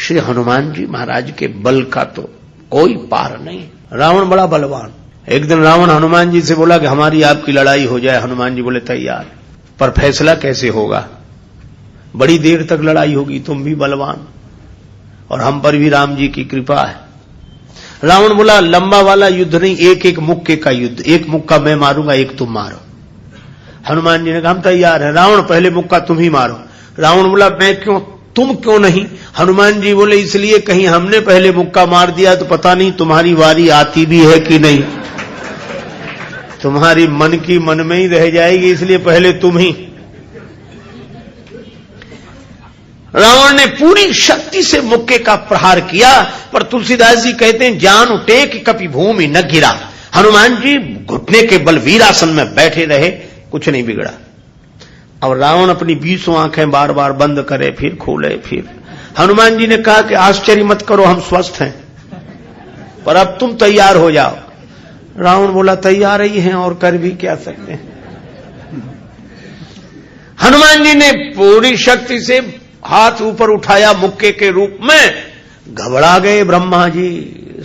श्री हनुमान जी महाराज के बल का तो कोई पार नहीं। रावण बड़ा बलवान। एक दिन रावण हनुमान जी से बोला कि हमारी आपकी लड़ाई हो जाए। हनुमान जी बोले तैयार, पर फैसला कैसे होगा? बड़ी देर तक लड़ाई होगी, तुम भी बलवान और हम पर भी राम जी की कृपा है। रावण बोला लंबा वाला युद्ध नहीं, एक एक मुक्के का युद्ध, एक मुक्का मैं मारूंगा, एक तुम मारो। हनुमान जी ने कहा हम तैयार है। रावण पहले मुक्का तुम ही मारो। रावण बोला मैं क्यों, तुम क्यों नहीं? हनुमान जी बोले इसलिए कहीं हमने पहले मुक्का मार दिया तो पता नहीं तुम्हारी वारी आती भी है कि नहीं, तुम्हारी मन की मन में ही रह जाएगी, इसलिए पहले तुम ही। रावण ने पूरी शक्ति से मुक्के का प्रहार किया, पर तुलसीदास जी कहते हैं जान उठे कि कभी भूमि न गिरा। हनुमान जी घुटने के बल वीरासन में बैठे रहे, कुछ नहीं बिगड़ा। और रावण अपनी 20 आंखें बार बार बंद करे फिर खोले फिर। हनुमान जी ने कहा कि आश्चर्य मत करो, हम स्वस्थ हैं, पर अब तुम तैयार हो जाओ। रावण बोला तैयार ही हैं और कर भी क्या सकते हैं। हनुमान जी ने पूरी शक्ति से हाथ ऊपर उठाया मुक्के के रूप में। घबरा गए ब्रह्मा जी,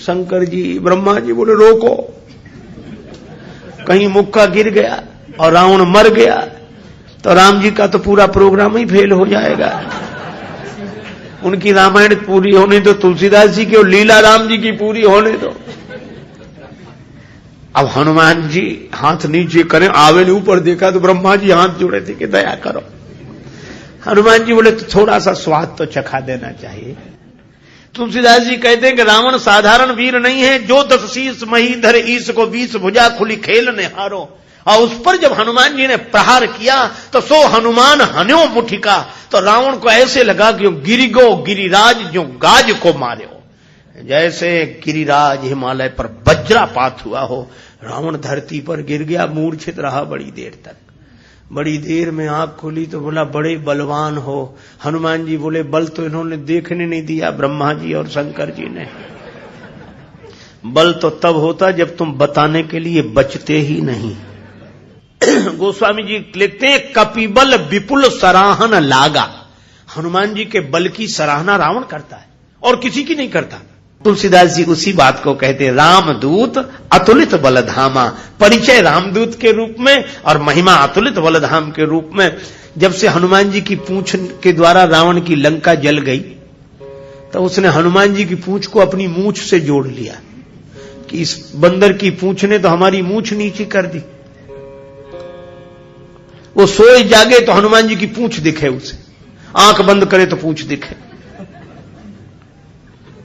शंकर जी। ब्रह्मा जी बोले रोको, कहीं मुक्का गिर गया और रावण मर गया तो राम जी का तो पूरा प्रोग्राम ही फेल हो जाएगा। उनकी रामायण पूरी होने दो, तुलसीदास जी की और लीला राम जी की पूरी होने दो। अब हनुमान जी हाथ नीचे करें, आवे ने ऊपर देखा तो ब्रह्मा जी हाथ जोड़े थे कि दया करो। हनुमान जी बोले तो थोड़ा सा स्वाद तो चखा देना चाहिए। तुलसीदास जी कहते हैं कि रावण साधारण वीर नहीं है, जो 10 शीस महीधर ईश को 20 भुजा खुली खेल ने हारो। और उस पर जब हनुमान जी ने प्रहार किया तो सो हनुमान हन्यो मुठिका, तो रावण को ऐसे लगा कि गिरिगो गिरिराज जो गाज को मारे हो, जैसे गिरिराज हिमालय पर वज्रापात हुआ हो। रावण धरती पर गिर गया, मूर्छित रहा बड़ी देर तक। बड़ी देर में आंख खुली तो बोला बड़े बलवान हो। हनुमान जी बोले बल तो इन्होंने देखने नहीं दिया, ब्रह्मा जी और शंकर जी ने। बल तो तब होता जब तुम बताने के लिए बचते ही नहीं। गोस्वामी जी लिखते हैं कपिबल विपुल सराहन लागा। हनुमान जी के बल की सराहना रावण करता है और किसी की नहीं करता। तुलसीदास जी उसी बात को कहते हैं रामदूत अतुलित बलधामा। परिचय रामदूत के रूप में और महिमा अतुलित बलधाम के रूप में। जब से हनुमान जी की पूंछ के द्वारा रावण की लंका जल गई तो उसने हनुमान जी की पूंछ को अपनी मूंछ से जोड़ लिया कि इस बंदर की पूंछ ने तो हमारी मूंछ नीची कर दी। वो सोए जागे तो हनुमान जी की पूंछ दिखे उसे, आंख बंद करे तो पूंछ दिखे।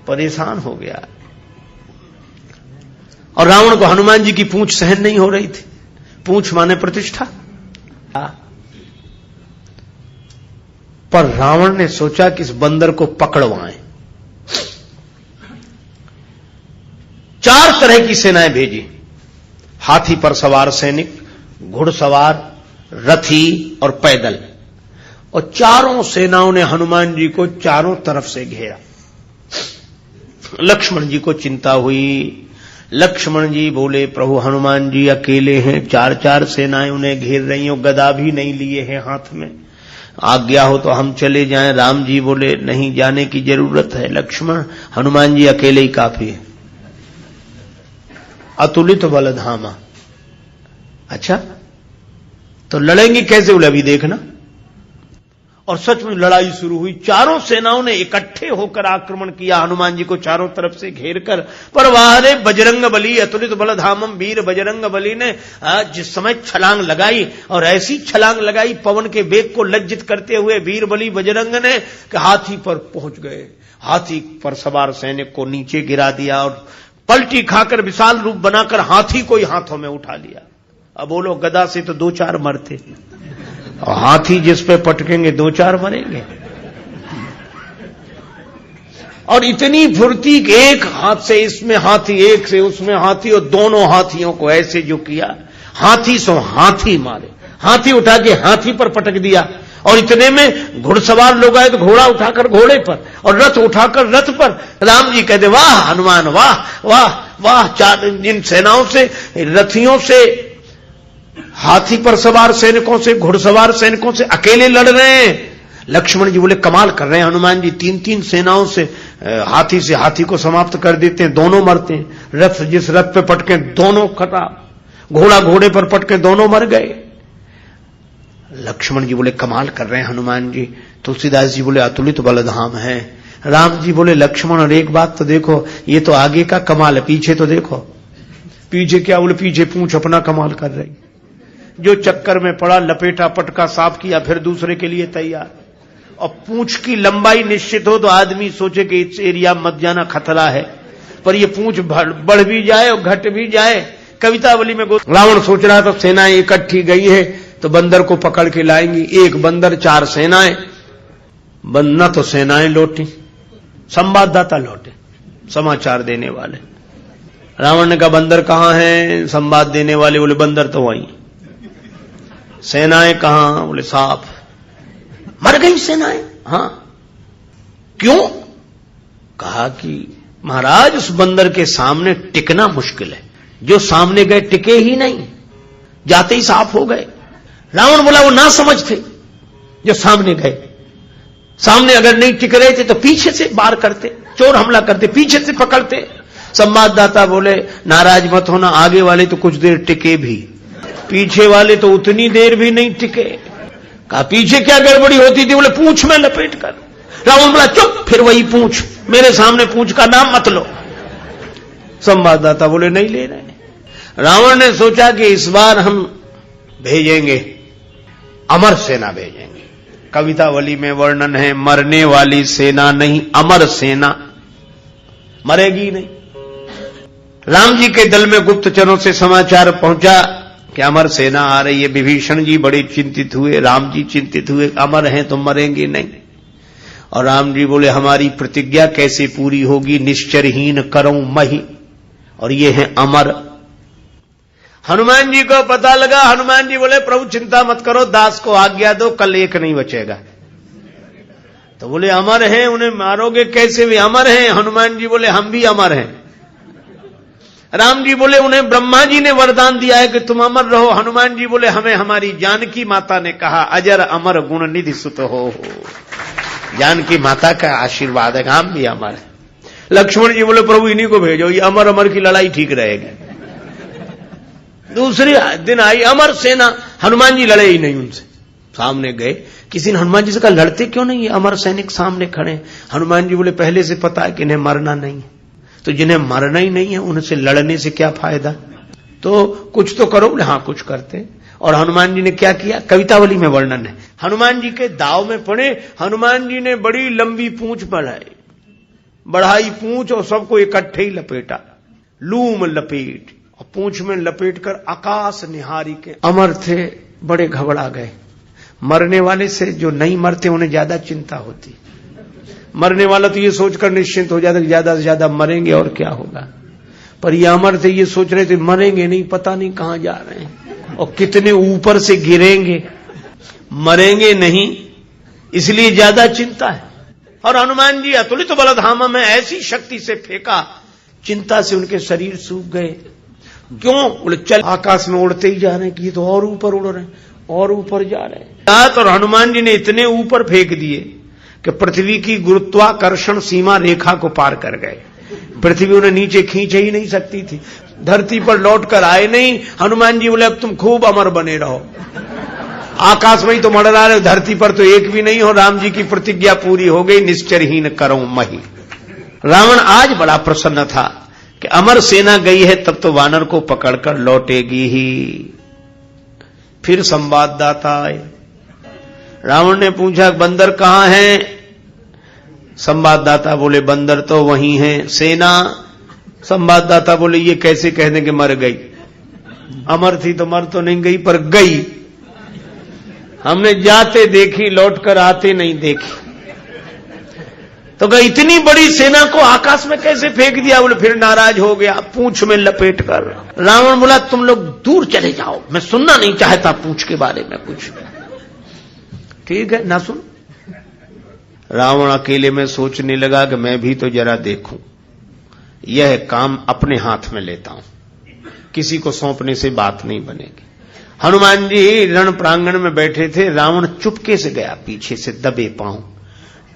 परेशान हो गया। और रावण को हनुमान जी की पूंछ सहन नहीं हो रही थी। पूंछ माने प्रतिष्ठा। पर रावण ने सोचा कि इस बंदर को पकड़वाएं। 4 तरह की सेनाएं भेजी। हाथी पर सवार सैनिक, घुड़सवार, रथी और पैदल। और चारों सेनाओं ने हनुमान जी को चारों तरफ से घेरा। लक्ष्मण जी को चिंता हुई। लक्ष्मण जी बोले प्रभु हनुमान जी अकेले हैं, 4 सेनाएं उन्हें घेर रही हो, गदा भी नहीं लिए हैं हाथ में, आज्ञा हो तो हम चले जाएं। राम जी बोले नहीं जाने की जरूरत है लक्ष्मण, हनुमान जी अकेले ही काफी है। अतुलित बलधामा। अच्छा तो लड़ेंगे कैसे? बोले अभी देखना। और सच में लड़ाई शुरू हुई। चारों सेनाओं ने इकट्ठे होकर आक्रमण किया हनुमान जी को चारों तरफ से घेरकर। पर वाहरे बजरंग बली अतुलित बलधामम। वीर बजरंग बली ने जिस समय छलांग लगाई और ऐसी छलांग लगाई पवन के वेग को लज्जित करते हुए वीर बली बजरंग ने कि हाथी पर पहुंच गए। हाथी पर सवार सैनिक को नीचे गिरा दिया और पलटी खाकर विशाल रूप बनाकर हाथी को ही हाथों में उठा लिया। अब बोलो गदा से तो 2-4 मरते और हाथी जिस पे पटकेंगे 2-4 मरेंगे। और इतनी फुर्ती कि एक हाथ से इसमें हाथी, एक से उसमें हाथी, और दोनों हाथियों को ऐसे जो किया, हाथी सो हाथी मारे। हाथी उठा के हाथी पर पटक दिया। और इतने में घुड़सवार लोग आए तो घोड़ा उठाकर घोड़े पर और रथ उठाकर रथ पर। राम जी कहते वाह हनुमान वाह वाह वाह। 4 इन सेनाओं से, रथियों से, हाथी पर सवार सैनिकों से, घुड़सवार सैनिकों से अकेले लड़ रहे हैं। लक्ष्मण जी बोले कमाल कर रहे हैं हनुमान जी, 3-3 सेनाओं से हाथी को समाप्त कर देते हैं, दोनों मरते हैं। रथ जिस रथ पे पटके दोनों खराब, घोड़ा घोड़े पर पटके दोनों मर गए। लक्ष्मण जी बोले कमाल कर रहे हैं हनुमान जी। तुलसीदास जी बोले अतुलित बलधाम है। राम जी बोले लक्ष्मण और एक बात तो देखो, ये तो आगे का कमाल है, पीछे तो देखो। पीछे क्या? बोले पीछे पूंछ अपना कमाल कर रही। जो चक्कर में पड़ा, लपेटा पटका साफ किया, फिर दूसरे के लिए तैयार। और पूंछ की लंबाई निश्चित हो तो आदमी सोचे कि इस एरिया मत जाना, खतरा है, पर ये पूंछ बढ़ भी जाए और घट भी जाए। कवितावली में रावण सोच रहा था सेनाएं इकट्ठी गई है तो बंदर को पकड़ के लाएंगी, एक बंदर 4 सेनाएं। न तो सेनाएं लौटी, संवाददाता लौटे, समाचार देने वाले। रावण ने कहा बंदर कहां है? संवाद देने वाले बोले बंदर तो वहीं। सेनाएं कहां? बोले साफ मर गई सेनाएं। हां, क्यों? कहा कि महाराज उस बंदर के सामने टिकना मुश्किल है, जो सामने गए टिके ही नहीं, जाते ही साफ हो गए। रावण बोला वो ना समझ थे जो सामने गए, सामने अगर नहीं टिक रहे थे तो पीछे से वार करते, चोर हमला करते, पीछे से पकड़ते। संवाददाता बोले नाराज मत होना, आगे वाले तो कुछ देर टिके भी, पीछे वाले तो उतनी देर भी नहीं टिके। कहा पीछे क्या गड़बड़ी होती थी? बोले पूंछ में लपेट कर। रावण बोला चुप, फिर वही पूंछ, मेरे सामने पूंछ का नाम मत लो। संवाददाता बोले नहीं ले रहे। रावण ने सोचा कि इस बार हम भेजेंगे, अमर सेना भेजेंगे। कवितावली में वर्णन है मरने वाली सेना नहीं, अमर सेना, मरेगी नहीं। राम जी के दल में गुप्तचरों से समाचार पहुंचा कि अमर सेना आ रही है। विभीषण जी बड़े चिंतित हुए, राम जी चिंतित हुए, अमर हैं तो मरेंगे नहीं। और राम जी बोले हमारी प्रतिज्ञा कैसे पूरी होगी? निश्चरहीन करऊं मही, और ये है अमर। हनुमान जी को पता लगा। हनुमान जी बोले प्रभु चिंता मत करो, दास को आज्ञा दो, कल एक नहीं बचेगा। तो बोले अमर हैं, उन्हें मारोगे कैसे? वे अमर हैं। हनुमान जी बोले हम भी अमर हैं। राम जी बोले उन्हें ब्रह्मा जी ने वरदान दिया है कि तुम अमर रहो। हनुमान जी बोले हमें हमारी जानकी माता ने कहा अजर अमर गुण निधि सुत हो। जानकी माता का आशीर्वाद है, हम भी अमर है। लक्ष्मण जी बोले प्रभु इन्हीं को भेजो, ये अमर अमर की लड़ाई ठीक रहेगी। दूसरे दिन आई अमर सेना, हनुमान जी लड़े ही नहीं उनसे। सामने गए, किसी ने हनुमान जी से कहा लड़ते क्यों नहीं, अमर सैनिक सामने खड़े। हनुमान जी बोले पहले से पता है कि इन्हें मरना नहीं है, तो जिन्हें मरना ही नहीं है उनसे लड़ने से क्या फायदा, तो कुछ तो करो। बोले हाँ कुछ करते। और हनुमान जी ने क्या किया? कवितावली में वर्णन है। हनुमान जी के दाव में पड़े, हनुमान जी ने बड़ी लंबी पूंछ बढ़ाई पूंछ और सबको इकट्ठे ही लपेटा, लूम लपेट, और पूंछ में लपेट कर आकाश निहारी के। अमर थे, बड़े घबरा गए। मरने वाले से जो नहीं मरते उन्हें ज्यादा चिंता होती, मरने वाला तो ये सोचकर निश्चिंत हो जाता कि ज्यादा से ज्यादा मरेंगे और क्या होगा। पर ये अमर थे, ये सोच रहे थे मरेंगे नहीं, पता नहीं कहां जा रहे हैं और कितने ऊपर से गिरेंगे, मरेंगे नहीं, इसलिए ज्यादा चिंता है। और हनुमान जी अतुलित बलधाम में ऐसी शक्ति से फेंका, चिंता से उनके शरीर सूख गए। क्यों? बोले चल आकाश में उड़ते ही जा रहे हैं कि ये तो और ऊपर उड़ रहे हैं और ऊपर जा रहे हैं। और हनुमान जी ने इतने ऊपर फेंक दिए कि पृथ्वी की गुरुत्वाकर्षण सीमा रेखा को पार कर गए। पृथ्वी उन्हें नीचे खींच ही नहीं सकती थी, धरती पर लौट कर आए नहीं। हनुमान जी बोले अब तुम खूब अमर बने रहो, आकाश में ही तो मंडरा रहे, धरती पर तो एक भी नहीं हो। राम जी की प्रतिज्ञा पूरी हो गई, निश्चरहीन करऊं मही। रावण आज बड़ा प्रसन्न था कि अमर सेना गई है, तब तो वानर को पकड़कर लौटेगी ही। फिर संवाददाता आए। रावण ने पूछा बंदर कहां है? संवाददाता बोले बंदर तो वहीं है। सेना? संवाददाता बोले ये कैसे कह दें कि मर गई, अमर थी तो मर तो नहीं गई पर गई, हमने जाते देखी लौटकर आते नहीं देखी। तो कहा इतनी बड़ी सेना को आकाश में कैसे फेंक दिया? बोले फिर नाराज हो गया, पूंछ में लपेट कर। रावण बोला तुम लोग दूर चले जाओ, मैं सुनना नहीं चाहता पूंछ के बारे में कुछ। ठीक है ना सुन। रावण अकेले में सोचने लगा कि मैं भी तो जरा देखूं, यह काम अपने हाथ में लेता हूं, किसी को सौंपने से बात नहीं बनेगी। हनुमान जी रण प्रांगण में बैठे थे, रावण चुपके से गया पीछे से दबे पांव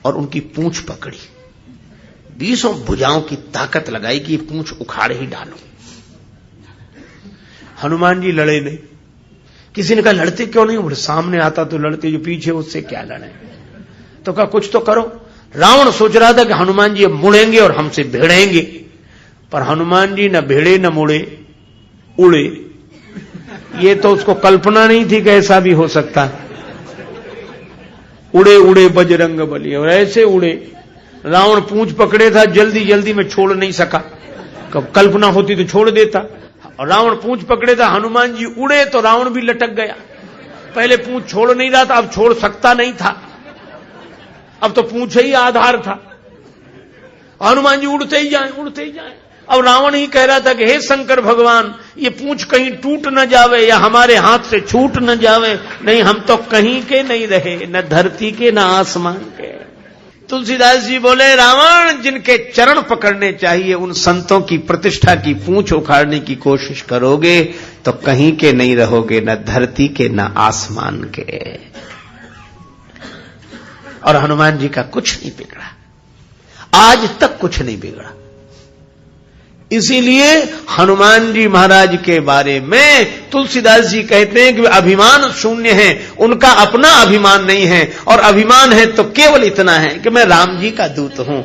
और उनकी पूंछ पकड़ी, 20 भुजाओं की ताकत लगाई कि ये पूंछ उखाड़ ही डालो। हनुमान जी लड़े नहीं। किसी ने कहा लड़ते क्यों नहीं? बोले सामने आता तो लड़ते, जो पीछे उससे क्या लड़े। तो कहा कुछ तो करो। रावण सोच रहा था कि हनुमान जी अब मुड़ेंगे और हमसे भिड़ेंगे, पर हनुमान जी न भिड़े न मुड़े, उड़े। ये तो उसको कल्पना नहीं थी कि ऐसा भी हो सकता। उड़े उड़े बजरंग बली, और ऐसे उड़े। रावण पूंछ पकड़े था, जल्दी जल्दी में छोड़ नहीं सका। कल्पना होती तो छोड़ देता। और रावण पूंछ पकड़े था, हनुमान जी उड़े तो रावण भी लटक गया। पहले पूंछ छोड़ नहीं रहा था, अब छोड़ सकता नहीं था, अब तो पूंछ ही आधार था। हनुमान जी उड़ते ही जाए, उड़ते ही जाए। अब रावण ही कह रहा था कि हे शंकर भगवान, ये पूंछ कहीं टूट न जावे या हमारे हाथ से छूट न जावे, नहीं हम तो कहीं के नहीं रहे, न धरती के न आसमान के। तुलसीदास जी बोले, रावण जिनके चरण पकड़ने चाहिए उन संतों की प्रतिष्ठा की पूंछ उखाड़ने की कोशिश करोगे तो कहीं के नहीं रहोगे, न धरती के न आसमान के। और हनुमान जी का कुछ नहीं बिगड़ा, आज तक कुछ नहीं बिगड़ा। इसीलिए हनुमान जी महाराज के बारे में तुलसीदास जी कहते हैं कि वे अभिमान शून्य हैं, उनका अपना अभिमान नहीं है, और अभिमान है तो केवल इतना है कि मैं राम जी का दूत हूं,